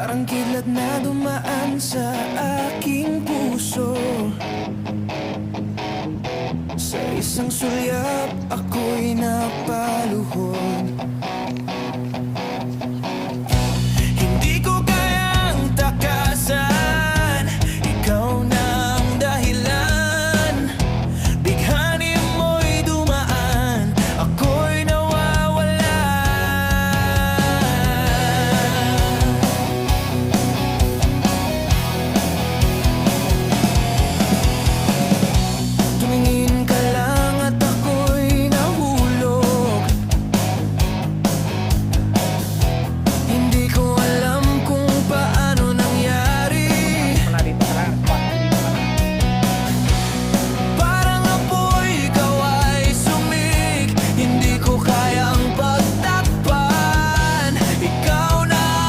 Parang kidlat na dumaan sa aking puso. Sa isang sulyap ako'y napaluhod.